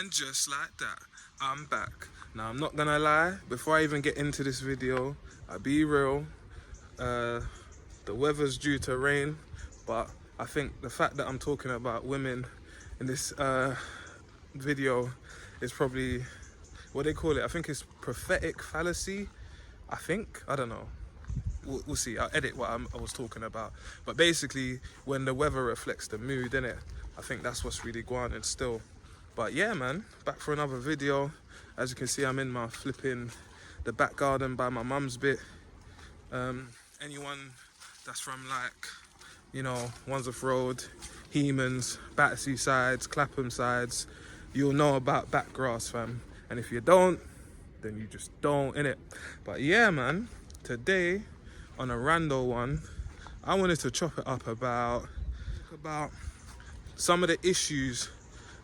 And just like that, I'm back. Now, I'm not gonna lie, before I even get into this video, I'll be real. The weather's due to rain, but I think the fact that I'm talking about women in this video is probably, what they call it, I think it's prophetic fallacy. I don't know. We'll see. I'll edit what I was talking about. But basically, when the weather reflects the mood, innit? I think that's what's really going on still. But yeah, man, back for another video. As you can see, I'm in my the back garden by my mum's bit. Anyone that's from like, you know, Wandsworth Road, Hemans, Battersea sides, Clapham sides, you'll know about back grass, fam. And if you don't, then you just don't, innit? But yeah, man, today on a rando one, I wanted to chop it up about some of the issues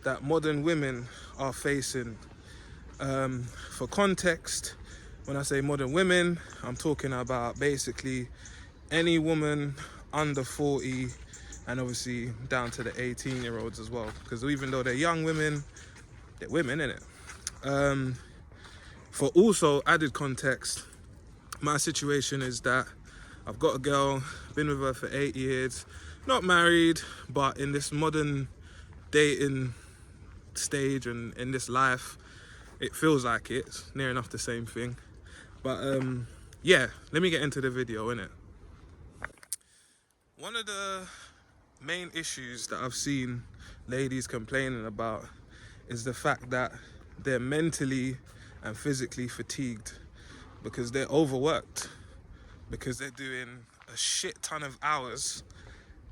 that modern women are facing. For context, when I say modern women, I'm talking about basically any woman under 40 and obviously down to the 18-year-olds as well. Because even though they're young women, they're women, innit? For also added context, my situation is that I've got a girl, been with her for 8 years, not married, but in this modern dating stage and in this life, it feels like it's near enough the same thing. But yeah, let me get into the video, innit? One of the main issues that I've seen ladies complaining about is the fact that they're mentally and physically fatigued because they're overworked, because they're doing a shit ton of hours,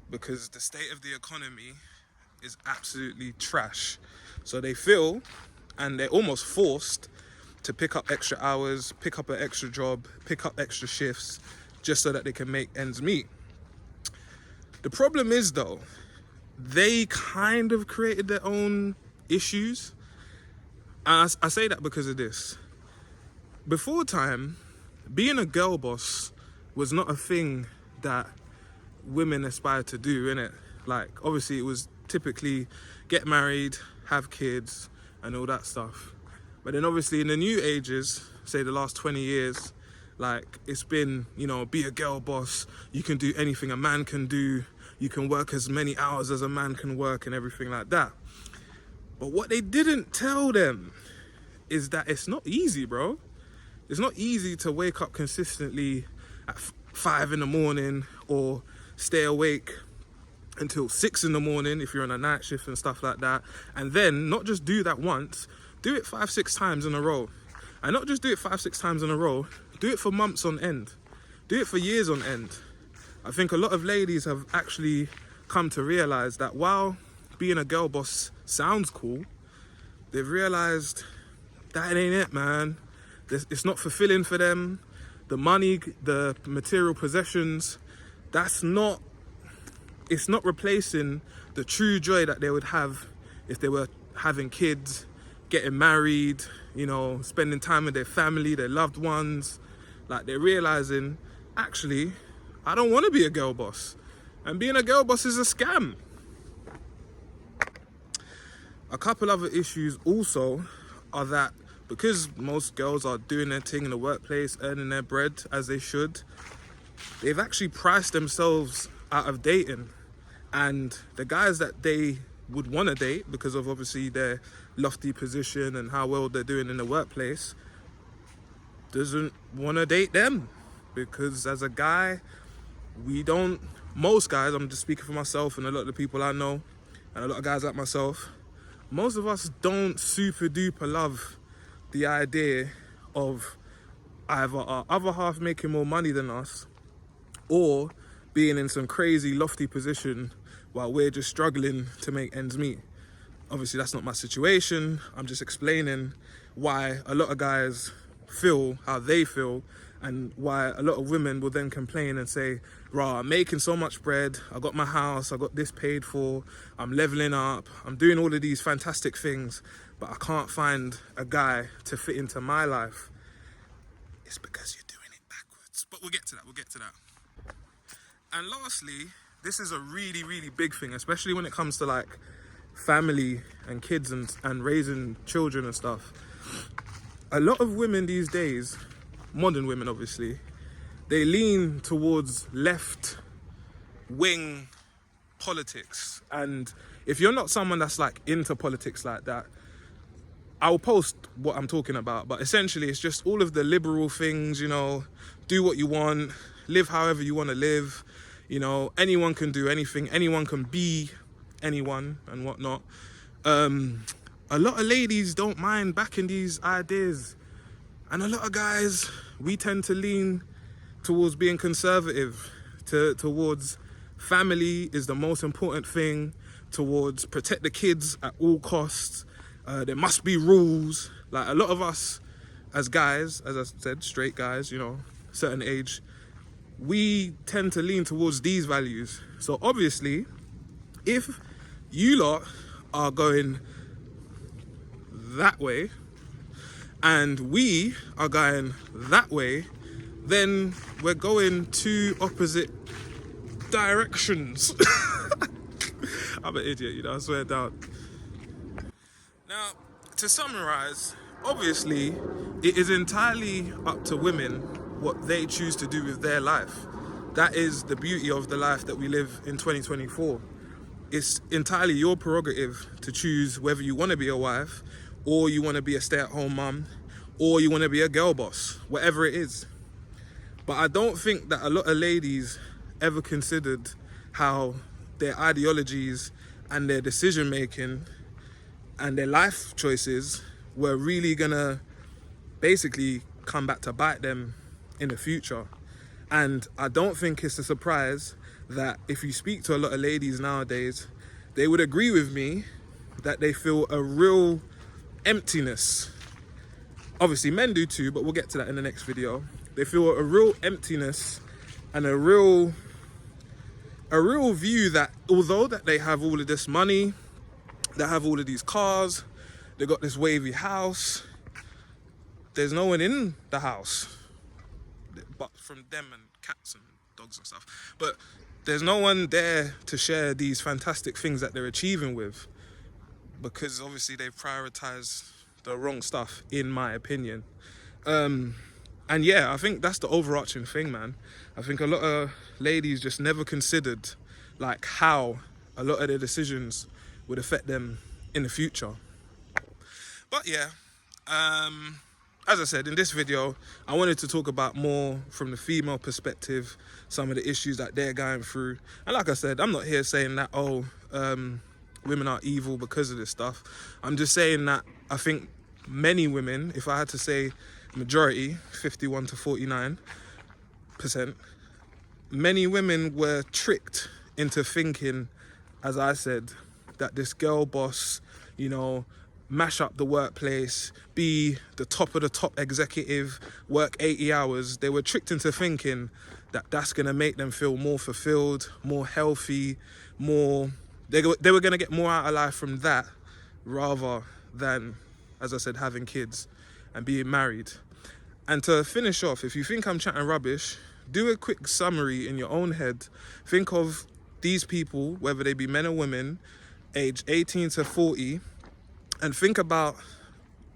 because the state of the economy is absolutely trash. So they feel, and they're almost forced to pick up extra hours, pick up an extra job, pick up extra shifts, just so that they can make ends meet. The problem is though, they kind of created their own issues. And I say that because of this. Before time, being a girl boss was not a thing that women aspired to do, innit? Like, obviously it was typically get married, have kids, and all that stuff. But then obviously in the new ages, say the last 20 years, like it's been, you know, be a girl boss, you can do anything a man can do, you can work as many hours as a man can work and everything like that. But what they didn't tell them is that it's not easy, bro. It's not easy to wake up consistently at 5 in the morning or stay awake until 6 in the morning if you're on a night shift and stuff like that. And then not just do that once, do it 5-6 times in a row. And not just do it 5-6 times in a row, do it for months on end. Do it for years on end. I think a lot of ladies have actually come to realize that while being a girl boss sounds cool, they've realized that ain't it, man. It's not fulfilling for them. The money, the material possessions, it's not replacing the true joy that they would have if they were having kids, getting married, you know, spending time with their family, their loved ones. Like, they're realizing, actually, I don't want to be a girl boss. And being a girl boss is a scam. A couple other issues also are that because most girls are doing their thing in the workplace, earning their bread as they should, they've actually priced themselves out of dating. And the guys that they would want to date, because of obviously their lofty position and how well they're doing in the workplace, doesn't want to date them. Because as a guy, most guys, I'm just speaking for myself and a lot of the people I know, and a lot of guys like myself, most of us don't super duper love the idea of either our other half making more money than us or being in some crazy lofty position while we're just struggling to make ends meet. Obviously that's not my situation. I'm just explaining why a lot of guys feel how they feel and why a lot of women will then complain and say, rah, I'm making so much bread, I got my house, I got this paid for, I'm leveling up, I'm doing all of these fantastic things, but I can't find a guy to fit into my life. It's because you're doing it backwards. But we'll get to that. And lastly, this is a really, really big thing, especially when it comes to like family and kids and raising children and stuff, a lot of women these days, modern women obviously, they lean towards left wing politics. And if you're not someone that's like into politics like that, I'll post what I'm talking about, but essentially it's just all of the liberal things, you know, do what you want, live however you want to live, you know, anyone can do anything, anyone can be anyone and whatnot. A lot of ladies don't mind backing these ideas, and a lot of guys, we tend to lean towards being conservative, towards family is the most important thing, towards protect the kids at all costs. There must be rules. Like a lot of us as guys, as I said, straight guys, you know, certain age, we tend to lean towards these values. So obviously, if you lot are going that way and we are going that way, then we're going two opposite directions. I'm an idiot, you know, I swear down. Now, to summarize, obviously, it is entirely up to women what they choose to do with their life. That is the beauty of the life that we live in 2024. It's entirely your prerogative to choose whether you want to be a wife, or you want to be a stay-at-home mum, or you want to be a girl boss, whatever it is. But I don't think that a lot of ladies ever considered how their ideologies and their decision-making and their life choices were really gonna basically come back to bite them in the future. And I don't think it's a surprise that if you speak to a lot of ladies nowadays, they would agree with me that they feel a real emptiness. Obviously men do too, but we'll get to that in the next video. They feel a real emptiness and a real view that although that they have all of this money, they have all of these cars, they got this wavy house, there's no one in the house, but from them and cats and dogs and stuff. But there's no one there to share these fantastic things that they're achieving with, because obviously they've prioritized the wrong stuff, in my opinion. And yeah, I think that's the overarching thing, man. I think a lot of ladies just never considered like how a lot of their decisions would affect them in the future. But yeah, as I said, in this video, I wanted to talk about more from the female perspective, some of the issues that they're going through. And like I said, I'm not here saying that, women are evil because of this stuff. I'm just saying that I think many women, if I had to say majority, 51 to 49%, many women were tricked into thinking, as I said, that this girl boss, you know, mash up the workplace, be the top of the top executive, work 80 hours. They were tricked into thinking that that's going to make them feel more fulfilled, more healthy, more... They were going to get more out of life from that rather than, as I said, having kids and being married. And to finish off, if you think I'm chatting rubbish, do a quick summary in your own head. Think of these people, whether they be men or women, aged 18 to 40, and think about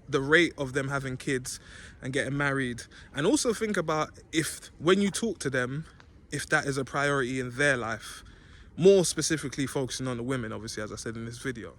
the rate of them having kids and getting married. And also think about if, when you talk to them, if that is a priority in their life. More specifically focusing on the women, obviously, as I said in this video.